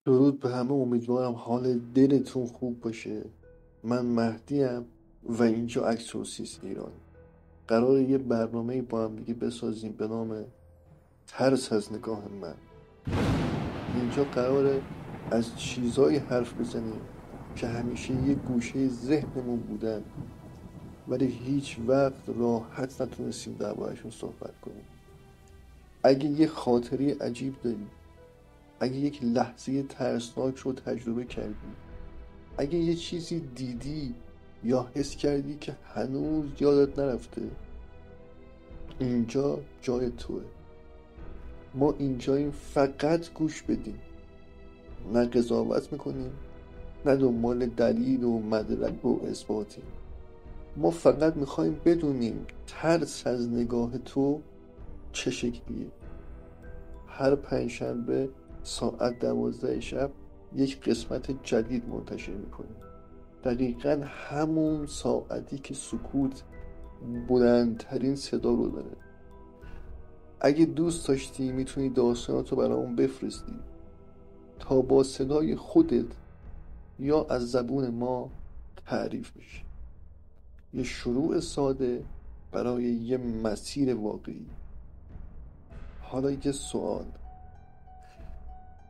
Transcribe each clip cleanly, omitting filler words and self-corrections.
درود به همه، امیدوارم حال دلتون خوب باشه. من مهدیم و اینجا اکسورسیست ایران. قراره یه برنامه با هم دیگه بسازیم به نام ترس از نگاه من. اینجا قراره از چیزایی حرف بزنیم که همیشه یه گوشه ذهنمون بودن ولی هیچ وقت راحت نتونستیم دربارهشون صحبت کنیم. اگه یه خاطره عجیب داری، اگه یک لحظه ترسناک رو تجربه کردی، اگه یه چیزی دیدی یا حس کردی که هنوز یادت نرفته، اینجا جای توه. ما اینجاییم فقط گوش بدیم، نه قضاوت میکنیم، نه دنبال دلیل و مدرک و اثباتیم. ما فقط میخوایم بدونیم ترس از نگاه تو چه شکلیه. هر پنجشنبه ساعت 12 شب یک قسمت جدید منتشر میکنیم، دقیقا همون ساعتی که سکوت بلندترین صدا رو داره. اگه دوست داشتی میتونی داستاناتو برامون بفرستی تا با صدای خودت یا از زبون ما تعریف بشه. یه شروع ساده برای یه مسیر واقعی. حالا یه سوال: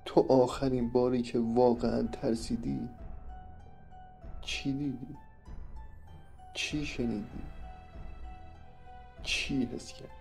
تو آخرین باری که واقعا ترسیدی چی دیدی؟ چی شنیدی؟ چی حس کردی؟